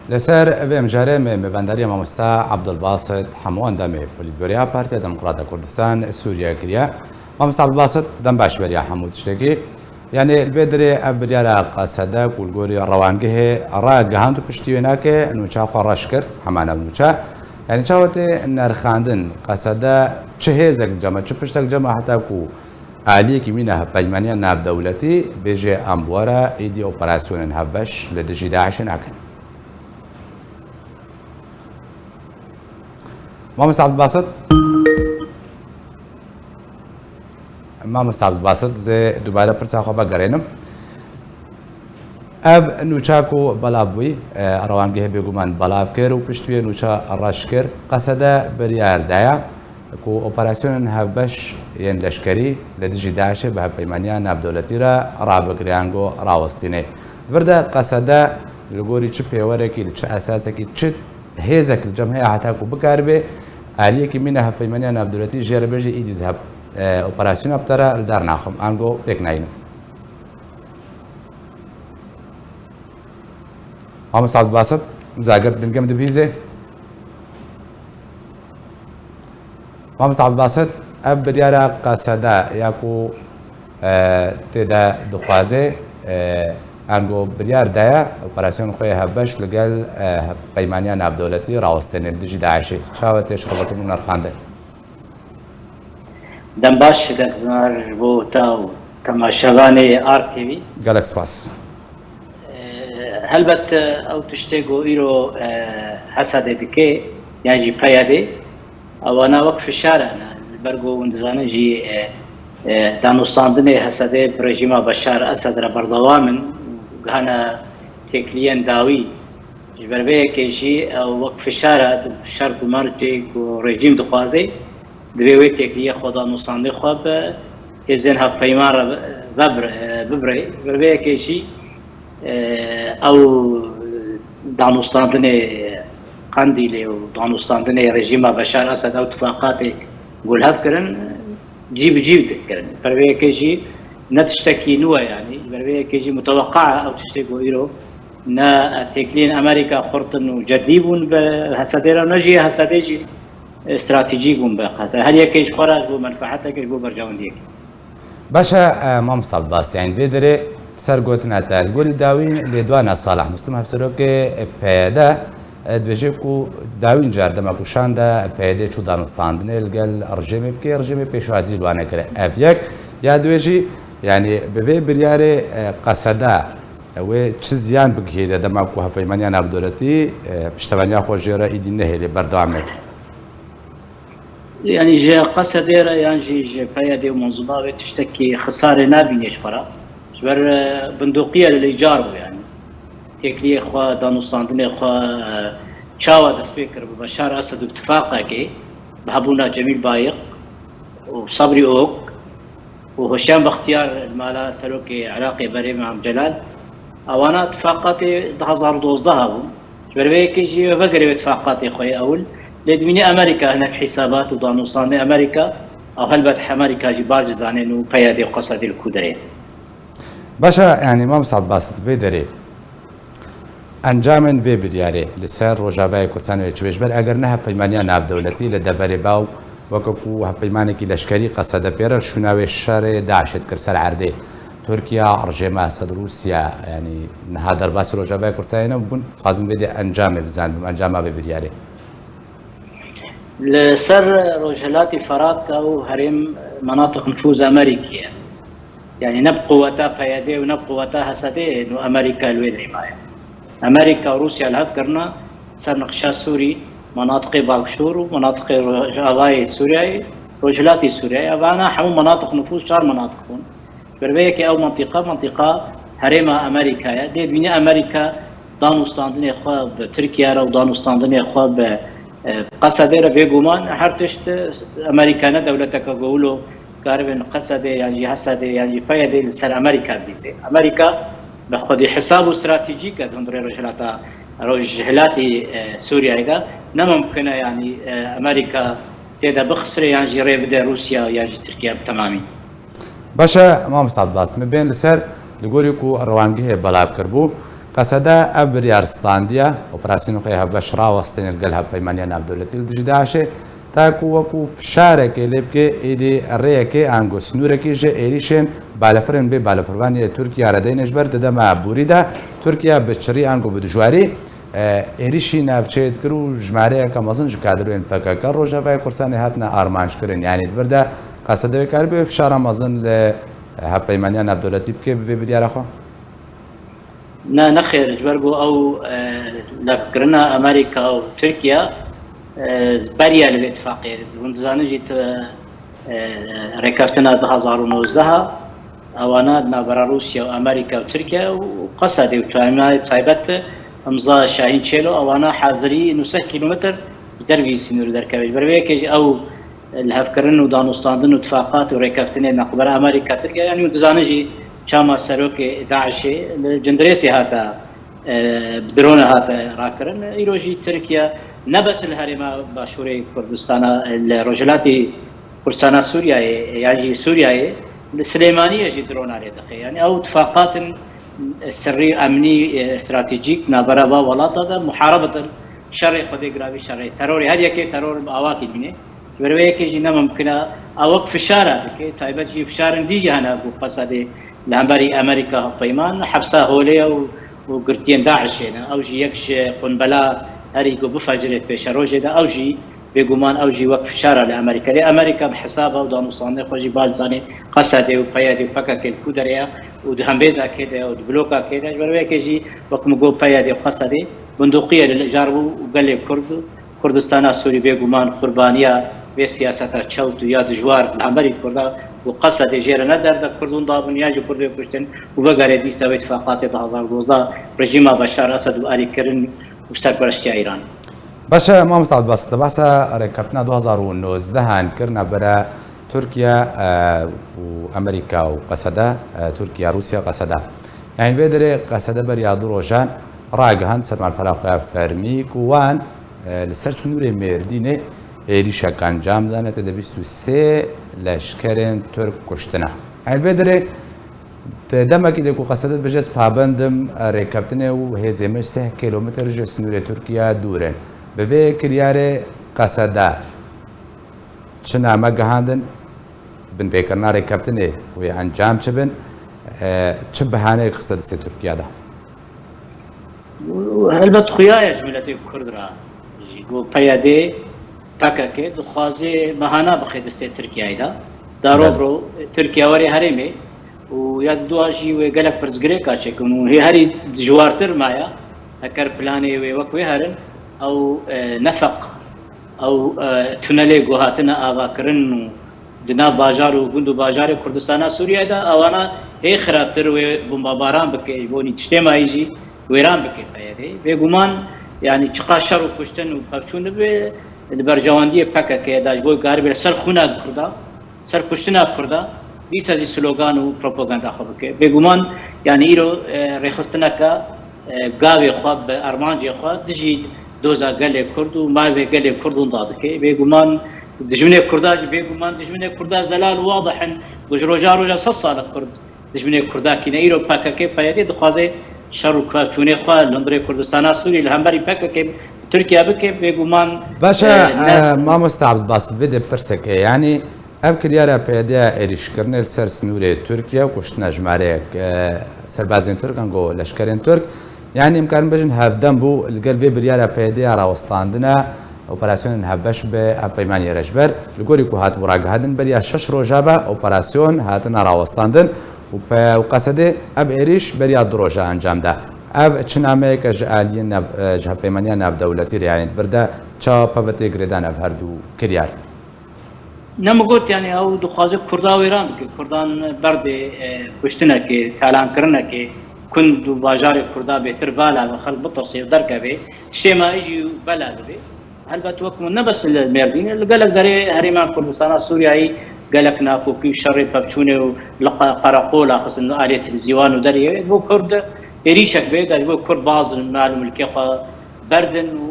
لسر بهم جاره مبندری مامستا عبدالباسط حموان دمه پولیتبریا پارتی دموکرات کردستان سوریا کریا مامستا عبدالباسط دم باش بریا حمود شتکی يعني البدري أبريارا قصدا كولغوري روانجه را جهان تبشتينا كه نوشا خراشكر حمانا نوشا يعني شاوتي نرخاندن قصدا چهزك جمع چپشتك جمع حتى كو عالي كمينها بيمانيا ناب دولتي بيجي أمبورا إيدي أوبراسيون هبش لدجي داعش ناكن مامس عبد الباسط ما مستعد باسط زي دوباره پرسا خوابا گرینم اب نوچاکو بلابوی روانگه بگومان بلاف کر و پشتوی نوچا راش کر قصده بریار دایا کو اپراسیون هبش ین لشکری لدیجی داعش به پیمانیا ناب دولتی را رابگریانگو راوستینه دورده قصده لگوری چه پیوره کی چه اساسه کی چه هزک الجمعیه حتی کو بکاربه علیه کی منها پیمانیا ناب دولتی جربجی ایدیز هب اپراسیون ابترا در ناخم آنگو یک ناینم. مامست عبدالباسط زاگر دنگم دبیزه. مامست عبدالباسط اب بدیارا قصدا یاکو تدا دخوازه آنگو بدیار دایا اپراسیون خوی هبش لگل پیمانیا ناب دولتی راوستن دجی داعشی شاوت شربتون نرخانده. دنباش دکزنار بو تاو تماشاوانی آرتیوی گالکس پاس هلبت او تشتگو ایرو حسد دکه یعنی پیاده او انا وقف شارع برگو اندزانه جی دانستاندن حسد برژیم بشار اسد را بردوامن گهانا تکلیان داوی جبربه کشی او وقف شارع شرط مرجی و رژیم دخوازه دوی تکلیه خدا نوستانده خواب ازن ها پیمان ببره بربه کشی او دانوستاندن قندیل و دانوستاندن رژیم بشار اسد او اتفاقات گلهف کرن جیب کرن بربه کشی نتشتکی نوع يعني بربه کشی متوقع او تشتکو ایرو نا تکلین امریکا خورتن و جدیبون به حسدیرا نجی حسدیجی استراتيجي قوم بقى هل يكيش خراج ومنفعتك جو برجعون ديك باشا ما مصاب باس يعني فيدري سرقوتنا تال قول داوين لدوانا صالح مسلم هفسروك بيدا دبجيكو داوين جارده ما كوشان دا بيدا شو دانستان نلقى رجيمي بكي رجيمي بيشوازي لوانا كره افيك يا دوجي يعني بفي برياري قصدا و چزيان بكي دا ما كو هفيمانيا ناب دولتي بشتوانيا خوجيرا ايدي نهي بردوامك يعني جا قصدير يعني جا فيادي ومنظمة تشتكي خسارة نابينيش فرا جبر بندقية للإيجار يعني تكلي إخوة دانوستاندن إخوة تشاوى دسبيكر ببشار أسد اتفاقه كي بحبونا جميل بايق وصبري أوك وهشام باختيار المالا سلوكي عراقي بري مع جلال أوانا اتفاقاتي 2012 هابون جبر بيكي جي فقري اتفاقاتي إخوة أول لدميني أمريكا هناك حسابات ودانوستان أمريكا أو هلبت أمريكا جبار جزانين وبيادي وقصدي الكودرين. باشا يعني ما مصعب باسط في دري أنجامن في برياري لسر رجاوي كرسانو يتشبش بل أجر نها بيمانيا ناب دولتي لدفري باو وكوكو هبيمانكي لشكري قصد بيرا شناوي الشر داعشت كرسال عردي تركيا أرجما سد روسيا يعني هذا الباس رجاوي كرسانو بون لازم بدي أنجام بزان أنجام في برياري. لسر رجلات فرات أو هرم مناطق نفوذ أمريكية يعني نبقوا وتا فيادي ونبقوا وتا حسدي إنه أمريكا الويدري معي أمريكا وروسيا الهفكرنا سر نقشا سوري مناطق باكشور ومناطق رجاوي سوريا رجلات سوريا أبانا حمو مناطق نفوذ شار مناطقون بربيك أو منطقة هرم أمريكا دي بني أمريكا دانوستاندني إخوة بتركيا أو دانوستاندني إخوة قصدير بيجومان حرتشت أمريكا دولتك قولوا قاربين قصدي يعني حسدي يعني فايدة سر أمريكا بيزي أمريكا بخدي حساب استراتيجي كدندري رجلاتي سوريا إذا نممكن يعني أمريكا تدا بخسر يعني جري بدا روسيا يعني تركيا تمامي. باشا ما مستعد باست من بين السر لقولكوا الروانجيه بلاف كربو قەسەدا ئەو بریارستاندیە ئۆپراسیۆنی هەبەشرا وەستێن لەگەڵ هەپەیمانیان ناودەوڵەتی دژی داعشێ تاکو وەکو فشارێکی لێ بکێ ئیدی ڕێیەکێ ئانگۆ سنوورێکیژە ئێریشێن بالەفرن بێ بالەفڕوانی تورکیا ڕدەینەژبەر دەدەما بوریدا تورکیا بچری ئانگۆ بە دژواری ئێریشی ناوچێت کرد و ژمارەیەکە مەزن ژ کادروێن پەکەکە ڕۆژەڤای کورسانی هاتنە ئارمانجکردن یانی دووردا قەسەدەوەی کار بێ فشارە مەزن لە هەپەیمانیان ناودەوڵەتی بکێ بێ بریارەخوا نەخێر جبەر بۆ ئەو لەفکردنە ئەمریکا و تورکیا بەریا لە اتفاقیە هون دەزانیت ڕێککەوتنە 2019 ئەوانە ناوبەرە رووسیا و ئەمریکا و تورکیا و قەسەدی و توانای تایبەت ئەمزا شاهین چێلۆ ئەوانە حازری 900 کیلومتر دەروی سنوور دەرکەوێت بەروەیەکێکی ئەو لە هەفکردن و دانوستاندن و اتفاقات و ڕێککەوتنێ نەقبەرە ئەمریکا تورکیا یانی دەزانیژی چاما سەرۆکی داعشێ جندرێسی هاتە درۆنە هاتە ڕاکردن ئیرۆژی تورکیا نەبەس لە هەرێما باشووری کوردستانە لە ڕۆژهەلاتی کوردستانە سووریایە یاژی سووریایە لە سلێمانیەژی درۆنا لێ دەخێ یعنی ئەو اتفاقاتن سری ئەمنی استراتیجیک نابەرە با وڵاتەدا محاربەتن شەڕی خودی گراوی شەڕی تەرۆری هەر یەکێ تەرۆر ئاواکی بینێ بەروەیەکێکی نەممکنە ئەوەک فشارە دەکەێت تایبەتی فشارن دیجی هەنا بوو قەسەدێ لە هەمبەری ئەمریکا هەپەیمان حەبسا هۆلەیە و گرتیان داعشێنە ئەوژی یەکش قونبەلا هەری گۆ بفەجرێت پێشە ڕۆژێدا ئەوژی بێگومان ئەوژی وەک فشارە لە ئەمریکا لێ ئەمریکا بە حسابە و دانووساندنی خۆشی بالزانێ قەسەدێ و پەیادی و پەکەکێت کو دەرەیە و هەمبێزا کێدەیە و بلۆکا کێدە بەروەیەکێژی وەکم گۆ پەیادی و قەسەدێ بندوقیە لە جار بوو و گەلێ کورد و کوردستانە سووری بێگومان قوربانیە بێ سیاسەتە چەوت و یا دژوار لە ئەمەری کووردا و قەسەدێ ژێرە نەدەردە کوردون دابنیاجی کوردی کوشتن و بەگەرێ دیسەوەی اتفاقاتی 2012 ڕژیما بەشار ئەسەد و ئالیکردن و سەرپەرشتی ئیران باشە مامۆستا بەستە باسە ڕێککەوتنە 2019 هانکردنە بەرە تورکیا و ئەمریکا و قەسەدا تورکیا رووسیا قەسەدا یان بێ دەرێ قەسەدە بەریا دوو ڕۆژان ڕاگەهاند سەرمالپەلاخۆیان فەرمی وان لەسەر سنوورێ مێردینێ عێریشەکە ئەنجام دانێتە 23 لەشکرێن تورک کوشتنە ئەین بێ دەرێ دەمەکی دێک و قەسەدەت بژێت پابندم ڕێککەوتنێ و هێزێمەش 3 کیلومتر ژە سنوورێ تورکیا دوورن بەvê kiryarê qeseda çi name gihandin bin pêkirina rêkeftinê wê encam çi bin çi bihaneyê xiste distê Tirkiye de helbet xuyaya ji miletê Kurd ra got peyadê pekekê dixwazê bihana bixe distê Tirkiyeyê de darobro Tirkiye werê herêmê û ya dua jî wê gelek pirsgirêka çekin û hê herî dijwartir maya heker planê wê wek wê herin ئەو نەفق ئەو تونەلێ گوهاتنە ئاواکردن و دنا باژار و گوند و باژاری کوردستانە سووریایدا ئەوانە هەیە خراپتر وێ بۆمبەباران بکەیت بۆنی تشتێماییژی وێران بکەیت پەیەدێ بێگومان یعنی چقا شەڕ و کوشتن و پەکچوون بێ بەرژەوەندیە پەکەکەیداش بۆی کار بێت سەر خونا کووردا سەر کوشتنا کووردا دیسەزی سلۆگان و پرۆپۆگەندا خۆ بکەیت بێگومان یعنی ئیرۆ ڕێخستنەکە گاوێ خوا بە ئەرمانجێ خوا دژی دۆزا gelê Kurd û mavê gelê Kurdûn dadike bêguman dijminê Kurda jî bêguman dijminê Kurda zelal û wadihin ji rojar û 100 salek Kurd dijminê Kurdakîne îro PKK peyedê dixwaze şer û kevçûnê xwe li hundirê Kurdistana Sûrî li hemberî PKK Tirkiye bike bêguman Başa mamosta Abdulbasit vê de pirseke yanî ev kiryara peydeya êrîşkirinê li ser snûrê Tirkiye kuştina jmareyek serbazên Türk an got leşkerên Türk yani imkan bejin hevdem bû li gel vê biryara peydeya rawestandina operasyonên hevbeş bi hevpeymaniyê rejber li gorî ku hat ragihedin beriya 6 roja ve operasyon hatina rawestandin û qesedê ev êrîş beriya 2 roja encam da ev çi nameyeke ji aliyên ji hevpeymaniya navdewletî rêyanî vir de ça pevetê girêdan ev herdû kiryar نەمەگوت yani ew dixwaze Kurda wêran bike Kurdan berdê kuştinekê talankirinekê kund û bajarê Kurda bêtir bala ve xelk bitirse derkeve şêmayî jî bela dibe helbet wek min nebes li Mêrdînê li gelek derê herêma Kurdistana Sûriyayê gelek nakokî û şerê pevçûnê û li Qereqola xistin alê televîzyon û derê bo Kurd êrîşek bê de bo Kurd bazin malûm milkê xwe berdin û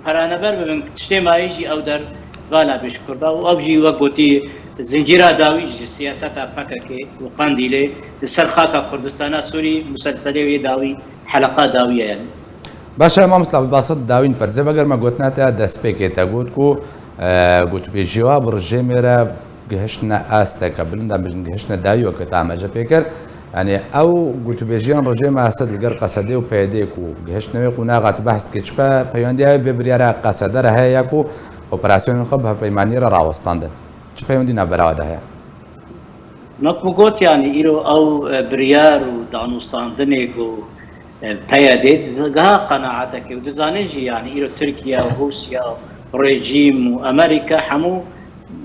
peraneber bibin tiştêmayî jî ew der vala bêj Kurda û ew jî wek gotî زنجيرة داوي سياسة فككي وقانديلي السرخاكا كردستان سوري مسلسلي داوي حلقات داوية يعني. باشا ما مستعب الباسط داوين برزه بگر ما گوتنا تا دست پیکتا گوت کو گوت بی جواب رجه میره گهشنا استك بلندا بجن گهشنا دايو كتام اجا بيكر يعني او قلت بيجيان رجيم اسد القر قصدي وبيديكو گهشنا يقونا غت بحث كچپا پيوندي هاي بريارا قصدر هياكو اوبراسيون خب بيماني راوستاند چ پيوندي نبراو ده هيا نقبقوت يعني إيرو أو بريار ودانوستان دنيكو بياديد زغا قناعتك ودزانيجي يعني إيرو تركيا وروسيا وريجيم وأمريكا حمو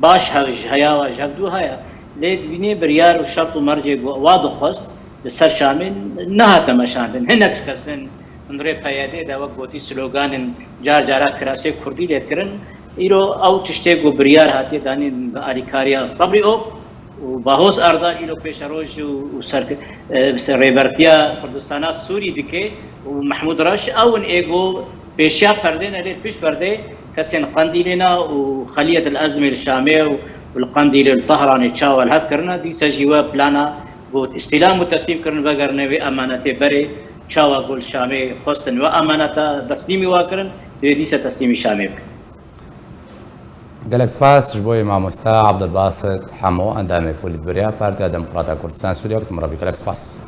باش هيا وجبدو هيا ليد بيني بريار وشرط ومرجع واضح خست لسر شامل نها تمشاندن هناك كسن نري بياديد وقوتي سلوغان جار جارا كراسي كردي ليتكرن إيرو أو تشتغو بريار هاتي داني أريكاريا صبري أو وباهوس أردا إلو بيشروج وسر ريبرتيا كردستان سوري دكي ومحمود راش أو إيجو بيشيا فردين اللي بيش فردي كسين قنديلنا وخلية الأزمة الشامية والقنديل الطهراني تشاول هاد كرنا دي سجوا بلانا قوت استلام وتسليم كرنا بقرنا بأمانة بري تشاوا قول شامي خستن وأمانة تسليمي واكرن دي تسليمي شامي قالك سباس جبوي مع مستا عبد الباسط حمو اندامي بوليت بريا بارتي ديمقراطية كردستان سوريا كنت مربي قالك سباس